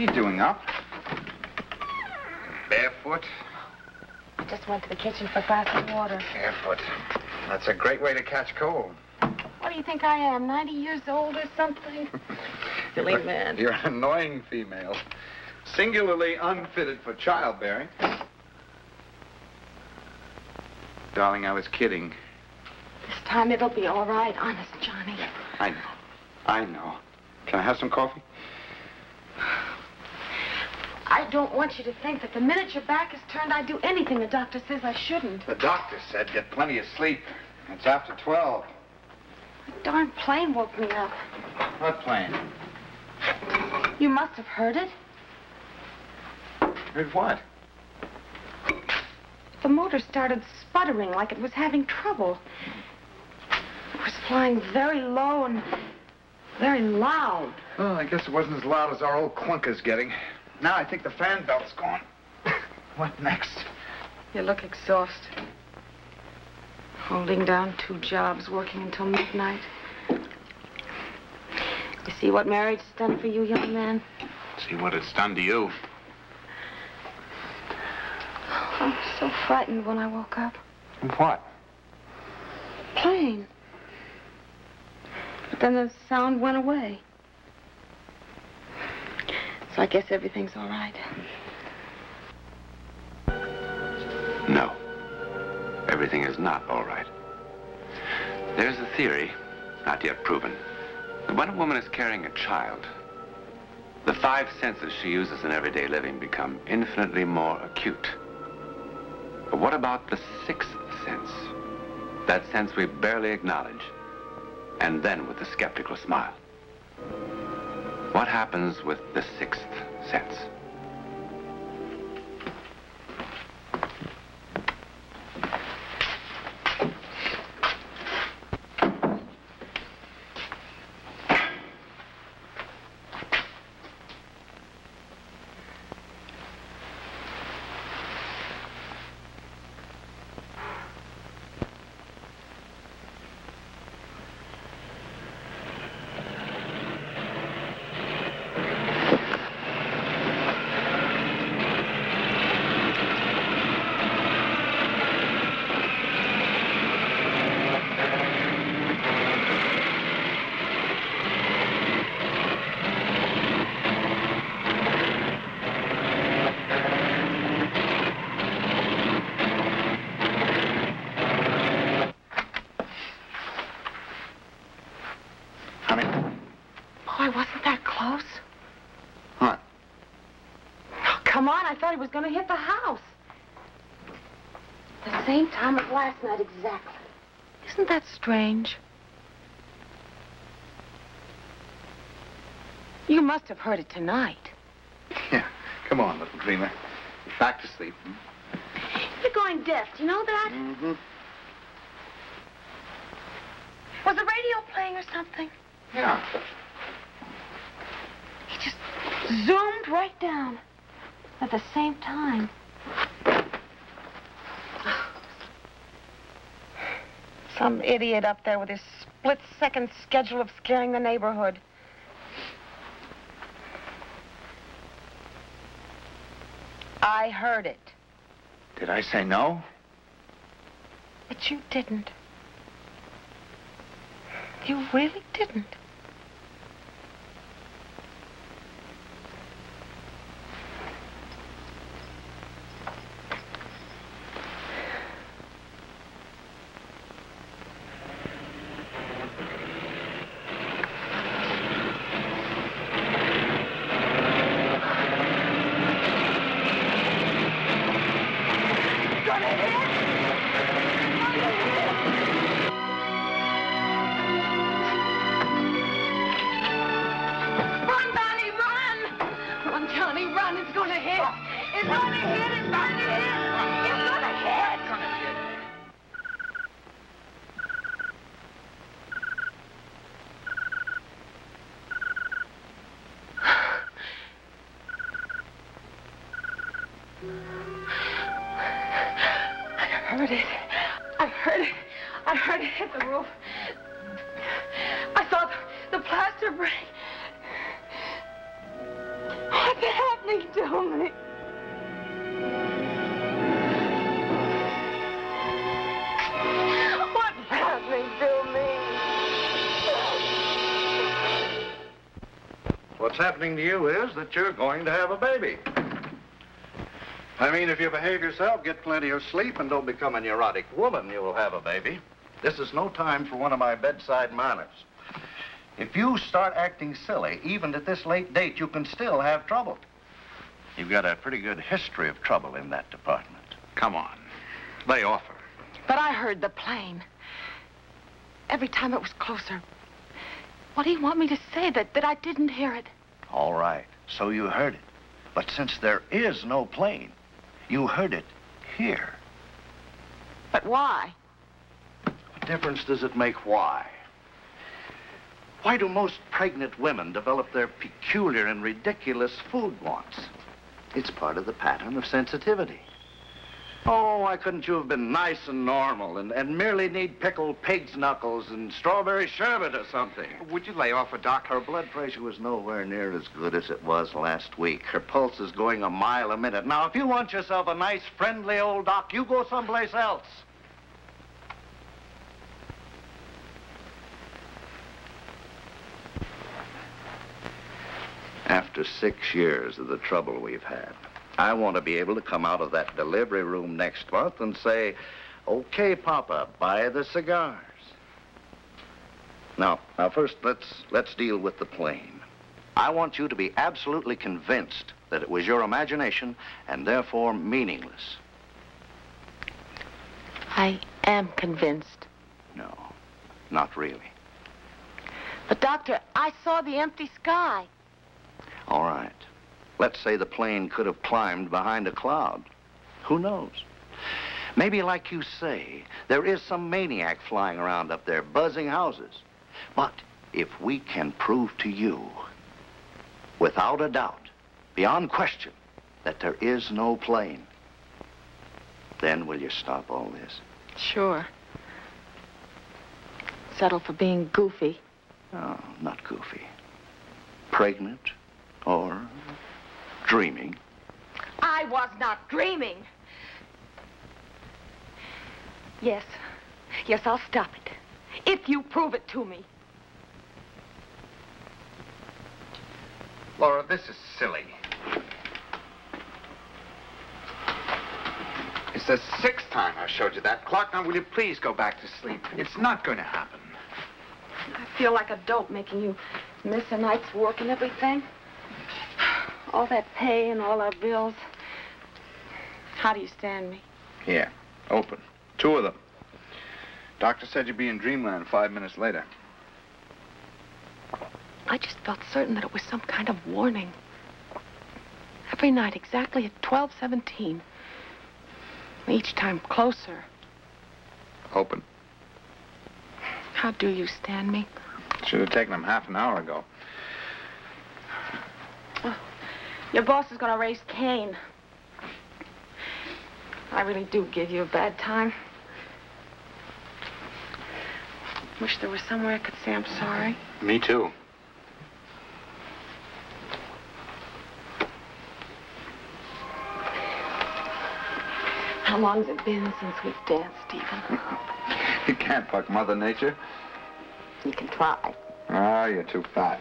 are you doing up? Barefoot? I just went to the kitchen for a glass of water. Barefoot. That's a great way to catch cold. What do you think I am, 90 years old or something? Silly man. You're an annoying female. Singularly unfitted for childbearing. Darling, I was kidding. This time it'll be all right, honest, Johnny. I know. I know. Can I have some coffee? I don't want you to think that the minute your back is turned, I'd do anything the doctor says I shouldn't. The doctor said get plenty of sleep. It's after 12. The darn plane woke me up. What plane? You must have heard it. Heard what? The motor started sputtering like it was having trouble. It was flying very low and very loud. Well, I guess it wasn't as loud as our old clunker's getting. Now I think the fan belt's gone. What next? You look exhausted. Holding down 2 jobs, working until midnight. You see what marriage's done for you, young man? See what it's done to you. I was so frightened when I woke up. What? Plane. But then the sound went away. So I guess everything's all right. No. Everything is not all right. There's a theory, not yet proven, that when a woman is carrying a child, the 5 senses she uses in everyday living become infinitely more acute. But what about the 6th sense? That sense we barely acknowledge, and then with the skeptical smile. What happens with the 6th sense? He was going to hit the house. The same time as last night, exactly. Isn't that strange? You must have heard it tonight. Yeah. Come on, little dreamer. Back to sleep. You're going deaf. Do you know that? Mm-hmm. Was the radio playing or something? Yeah. He just zoomed right down. At the same time. Some idiot up there with his split-second schedule of scaring the neighborhood. I heard it. Did I say no? But you didn't. You really didn't. I heard it hit the roof. I saw the plaster break. What? What's happening to me? What's happening to me? What's happening to you is that you're going to have a baby. I mean, if you behave yourself, get plenty of sleep, and don't become a neurotic woman, you will have a baby. This is no time for one of my bedside manners. If you start acting silly, even at this late date, you can still have trouble. You've got a pretty good history of trouble in that department. Come on. Lay off her. But I heard the plane. Every time it was closer. What do you want me to say? That I didn't hear it? All right, so you heard it. But since there is no plane, you heard it here. But why? What difference does it make why? Why do most pregnant women develop their peculiar and ridiculous food wants? It's part of the pattern of sensitivity. Oh, why couldn't you have been nice and normal and merely need pickled pig's knuckles and strawberry sherbet or something? Would you lay off her, Doc? Her blood pressure was nowhere near as good as it was last week. Her pulse is going a mile a minute. Now, if you want yourself a nice, friendly old doc, you go someplace else. After 6 years of the trouble we've had, I want to be able to come out of that delivery room next month and say, okay, Papa, buy the cigars. Now first, let's deal with the plane. I want you to be absolutely convinced that it was your imagination and therefore meaningless. I am convinced. No, not really. But, Doctor, I saw the empty sky. All right. Let's say the plane could have climbed behind a cloud. Who knows? Maybe, like you say, there is some maniac flying around up there, buzzing houses. But if we can prove to you, without a doubt, beyond question, that there is no plane, then will you stop all this? Sure. Settle for being goofy. Oh, not goofy. Pregnant or dreaming. I was not dreaming. Yes. Yes, I'll stop it. If you prove it to me. Laura, this is silly. It's the 6th time I've showed you that clock. Now, will you please go back to sleep? It's not going to happen. I feel like a dope making you miss a night's work and everything. All that pay and all our bills. How do you stand me? Here, open. 2 of them. Doctor said you'd be in dreamland 5 minutes later. I just felt certain that it was some kind of warning. Every night, exactly at 12:17. Each time closer. Open. How do you stand me? Should have taken them half an hour ago. Oh, your boss is going to raise Cain. I really do give you a bad time. Wish there was somewhere I could say I'm sorry. Me too. How long's it been since we've danced, Stephen? You can't fuck Mother Nature. You can try. Ah, you're too fat.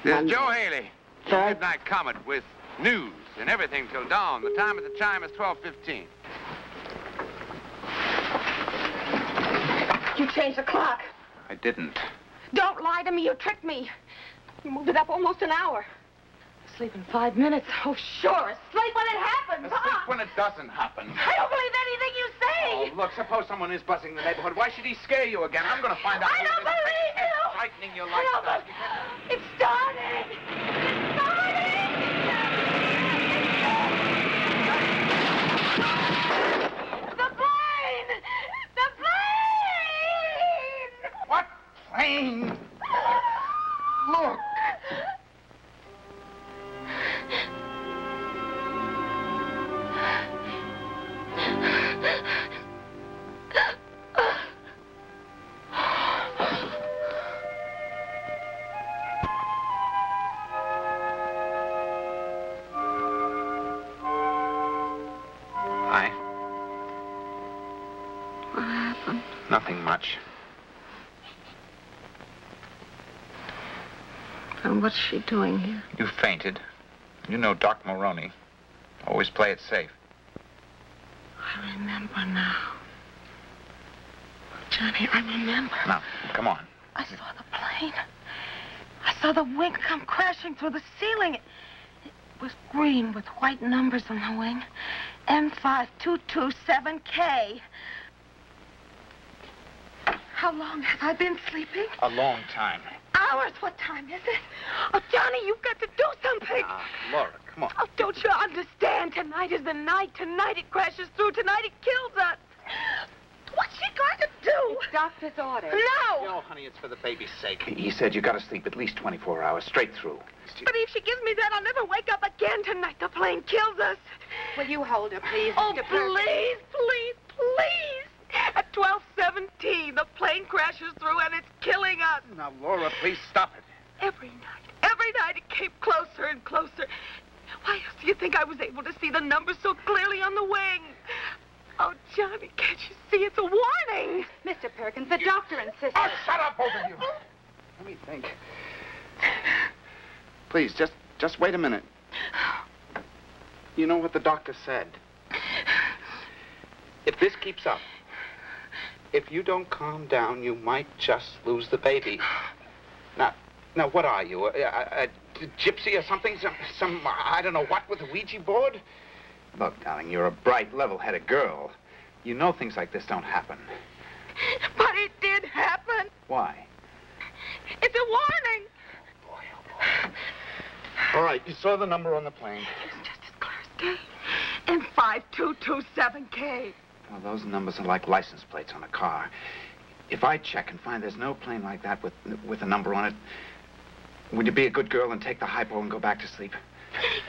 This is Joe Haley, Sir? Midnight Comet, with news and everything till dawn. The time at the chime is 12:15. You changed the clock. I didn't. Don't lie to me. You tricked me. You moved it up almost an hour. Sleep in 5 minutes. Oh, sure. Sleep when it happens, Sleep huh? when it doesn't happen. I don't believe anything you say. Oh, look, suppose someone is buzzing the neighborhood. Why should he scare you again? I'm going to find out. I don't believe you. It's frightening your I life. don't Doc. believe... It's starting. It's starting. The plane! The plane! What plane? Look. Hi. What happened? Nothing much. And what's she doing here? You fainted. You know Doc Maroney. Always play it safe. I remember now. Johnny, I remember. Now, come on. I saw the plane. I saw the wing come crashing through the ceiling. It was green with white numbers on the wing. M5227K. How long have I been sleeping? A long time. Hours. What time is it? Oh, Johnny, you've got to do something. Laura, come on. Oh, don't you understand? Tonight is the night. Tonight it crashes through. Tonight it kills us. What's she going to do? It's doctor's orders. No! No, honey, it's for the baby's sake. He said you got to sleep at least 24 hours straight through. But if she gives me that, I'll never wake up again tonight. The plane kills us. Will you hold her, please? Oh, Mr. Perkins? please, please, please. At 12:17, the plane crashes through and it's killing us. Now, Laura, please stop it. Every night it came closer and closer. Why else do you think I was able to see the numbers so clearly on the wing? Oh, Johnny, can't you see? It's a warning. Mr. Perkins, the doctor insisted. Oh, shut up, both of you. Let me think. Please, just wait a minute. You know what the doctor said? If this keeps up, if you don't calm down, you might just lose the baby. Now, what are you? A gypsy or something? Some, I don't know what, with a Ouija board? Look, darling, you're a bright, level-headed girl. You know things like this don't happen. But it did happen. Why? It's a warning. All right, you saw the number on the plane. It's just as clear as day. And 5227K. Well, those numbers are like license plates on a car. If I check and find there's no plane like that with a number on it, would you be a good girl and take the hypo and go back to sleep?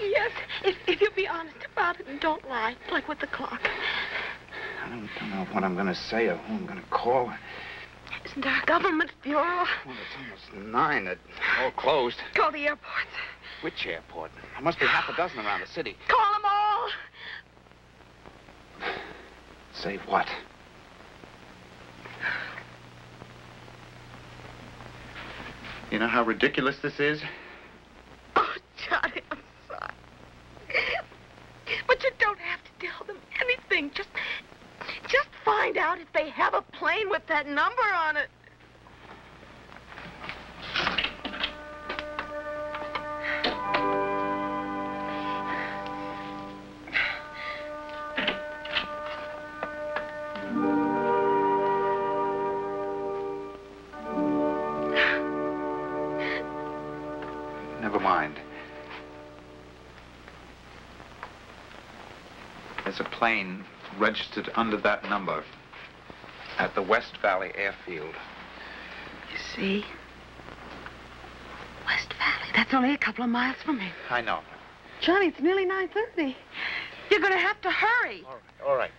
Yes, if you'll be honest about it and don't lie, like with the clock. I don't know what I'm going to say or who I'm going to call. Isn't there a government bureau? Well, it's almost 9. It's all closed. Call the airport. Which airport? There must be half a dozen around the city. Call them all. Say what? You know how ridiculous this is? Oh, Johnny, I'm sorry. But you don't have to tell them anything. Just find out if they have a plane with that number on it. Never mind. There's a plane registered under that number at the West Valley Airfield. You see? West Valley. That's only a couple of miles from me. I know. Johnny, it's nearly 9:30. You're going to have to hurry. All right.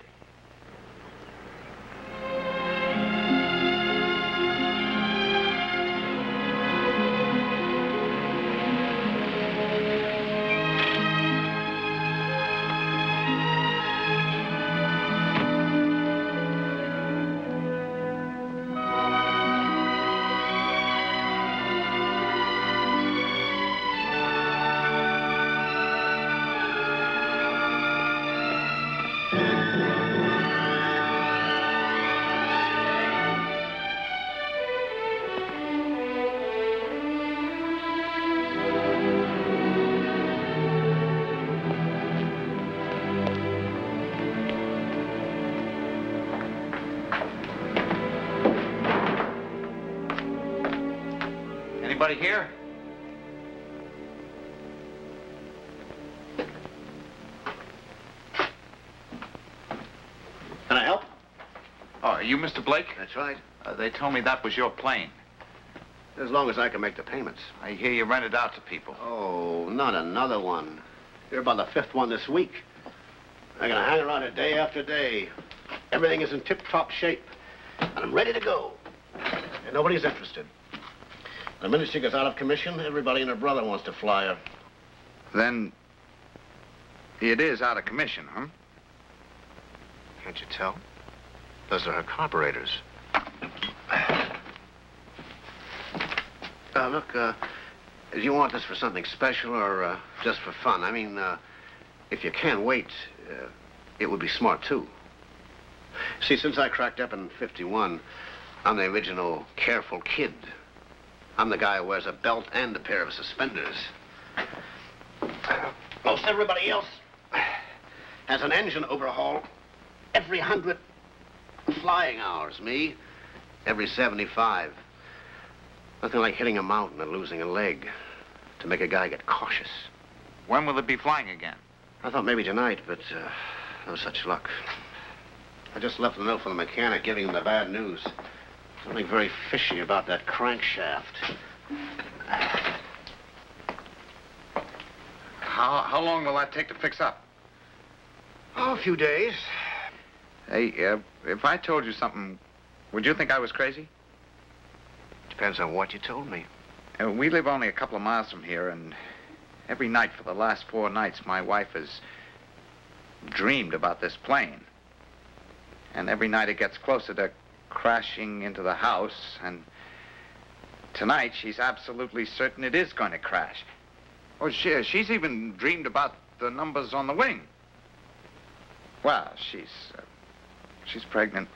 Anybody here? Can I help? Oh, are you Mr. Blake? That's right. They told me that was your plane. As long as I can make the payments. I hear you rent it out to people. Oh, not another one. You're about the 5th one this week. I'm gonna hang around it day after day. Everything is in tip-top shape. And I'm ready to go. And nobody's interested. The minute she gets out of commission, everybody and her brother wants to fly her. Then it is out of commission, huh? Can't you tell? Those are her carburetors. Look, do you want this for something special or just for fun? I mean, if you can wait, it would be smart, too. See, since I cracked up in '51, I'm the original careful kid. I'm the guy who wears a belt and a pair of suspenders. Most everybody else has an engine overhaul every 100 flying hours. Me, every 75. Nothing like hitting a mountain and losing a leg to make a guy get cautious. When will it be flying again? I thought maybe tonight, but no such luck. I just left a note from the mechanic giving him the bad news. Something very fishy about that crankshaft. How long will that take to fix up? Oh, a few days. Hey, if I told you something, would you think I was crazy? Depends on what you told me. We live only a couple of miles from here, and every night for the last 4 nights, my wife has dreamed about this plane. And every night it gets closer to crashing into the house, and tonight she's absolutely certain it is going to crash. Oh, she's even dreamed about the numbers on the wing. Well, she's pregnant.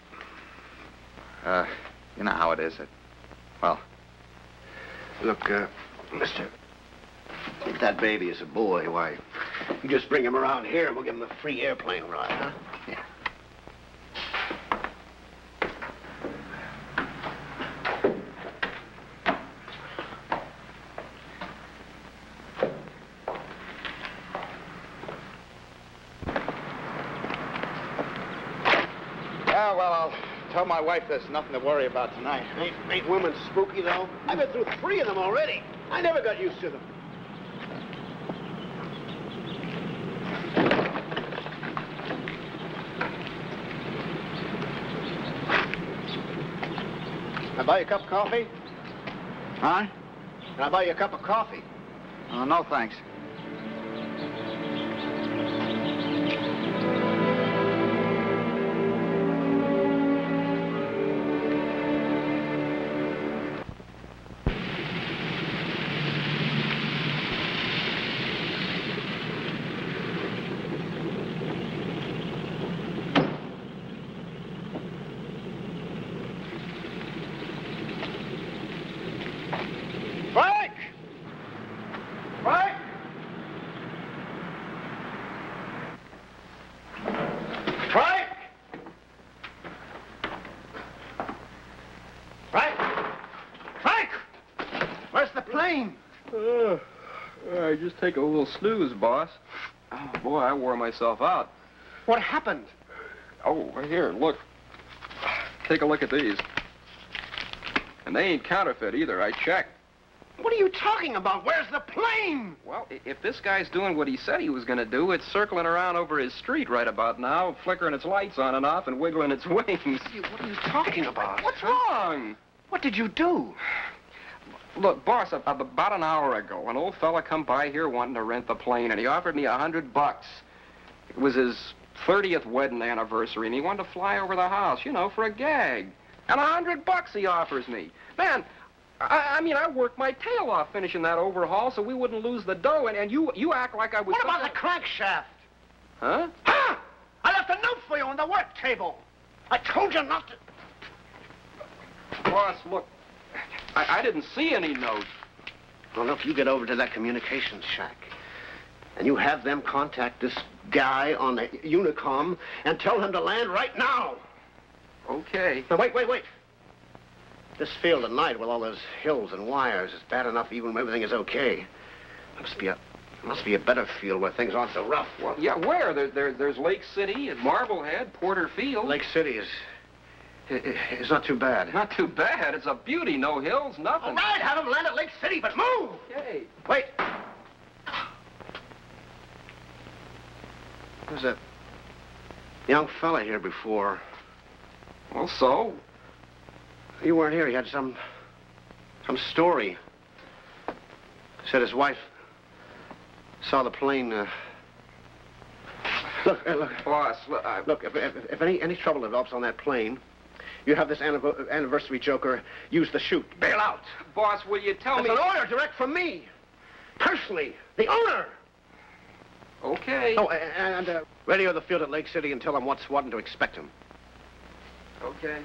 You know how it is. Well, look, mister, if that baby is a boy, why, you just bring him around here and we'll give him a free airplane ride, huh? Yeah. Well, I'll tell my wife there's nothing to worry about tonight. Ain't women spooky, though? I've been through 3 of them already. I never got used to them. Can I buy you a cup of coffee? Huh? Can I buy you a cup of coffee? Oh, no, thanks. Just take a little snooze, boss. Oh, boy, I wore myself out. What happened? Oh, here, look. Take a look at these. And they ain't counterfeit either, I checked. What are you talking about? Where's the plane? Well, if this guy's doing what he said he was going to do, it's circling around over his street right about now, flickering its lights on and off and wiggling its wings. What are you talking about? What's wrong? What did you do? Look, boss, about an hour ago, an old fella come by here wanting to rent the plane, and he offered me $100. It was his 30th wedding anniversary, and he wanted to fly over the house, you know, for a gag. And $100 he offers me. Man, I mean, I worked my tail off finishing that overhaul so we wouldn't lose the dough, and you act like I was... What about the crankshaft? Huh? Huh? I left a note for you on the work table. I told you not to... Boss, look, I didn't see any note. Well, look, you get over to that communications shack, and you have them contact this guy on the Unicom and tell him to land right now. Okay. Now, wait. This field at night with all those hills and wires is bad enough even when everything is okay. Must be a better field where things aren't so rough. Well, yeah, where? There's Lake City and Marblehead, Porter Field. Lake City is not too bad. Not too bad. It's a beauty. No hills, nothing. All right, have him land at Lake City, but move! Okay. Wait. There's a young fella here before. Well, so? You weren't here. He had some story. Said his wife saw the plane Look. Boss, Look, if any trouble develops on that plane, you have this anniversary joker use the chute. Bail out. Boss, will you tell me... That's an order direct from me. Personally. The owner. Okay. Oh, and radio the field at Lake City and tell them what's what and to expect him. Okay.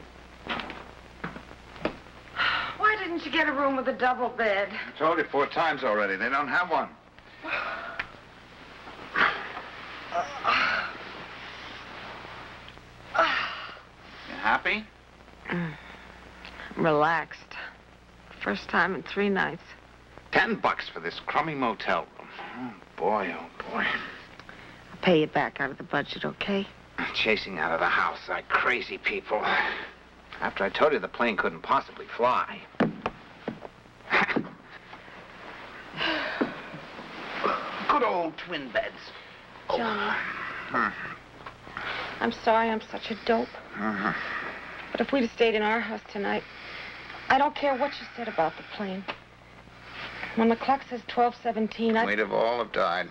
Why didn't you get a room with a double bed? I told you 4 times already. They don't have one. You happy? Relaxed. First time in 3 nights. $10 for this crummy motel room. Oh, boy, oh, boy. I'll pay you back out of the budget, okay? Chasing out of the house like crazy people. After I told you the plane couldn't possibly fly. Good old twin beds. Johnny. I'm sorry I'm such a dope. But if we'd have stayed in our house tonight, I don't care what you said about the plane. When the clock says 12:17, We'd have all have died.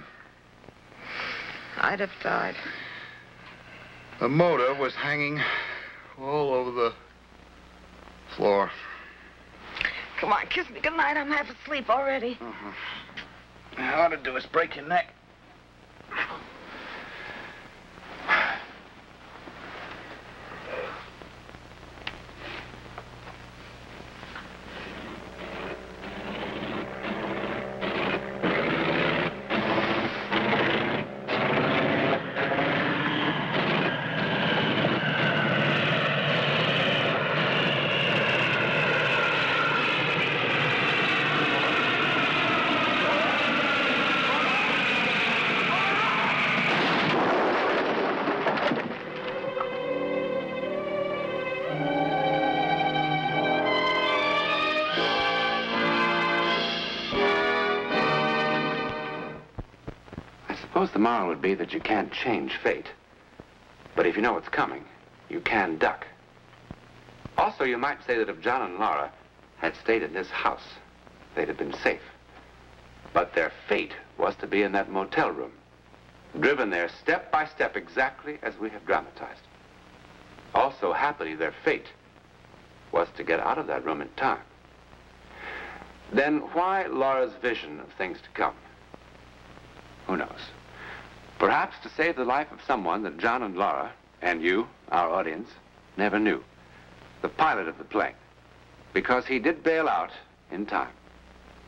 I'd have died. The motor was hanging all over the floor. Come on, kiss me goodnight. I'm half asleep already. All I ought to do is break your neck. Suppose the moral would be that you can't change fate. But if you know what's coming, you can duck. Also, you might say that if John and Laura had stayed in this house, they'd have been safe. But their fate was to be in that motel room, driven there step by step exactly as we have dramatized. Also, happily, their fate was to get out of that room in time. Then why Laura's vision of things to come? Who knows? Perhaps to save the life of someone that John and Laura, and you, our audience, never knew. The pilot of the plane. Because he did bail out in time,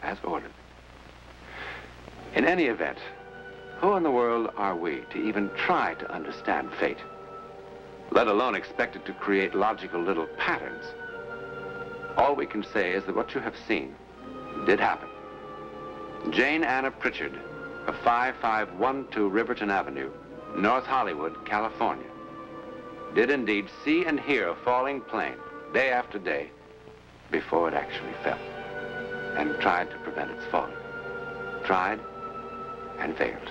as ordered. In any event, who in the world are we to even try to understand fate? Let alone expect it to create logical little patterns. All we can say is that what you have seen did happen. Jane Anna Pritchard of 5512 Riverton Avenue, North Hollywood, California, did indeed see and hear a falling plane day after day before it actually fell, and tried to prevent its falling. Tried and failed.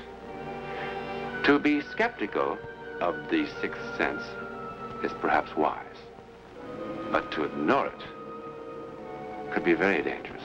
To be skeptical of the sixth sense is perhaps wise, but to ignore it could be very dangerous.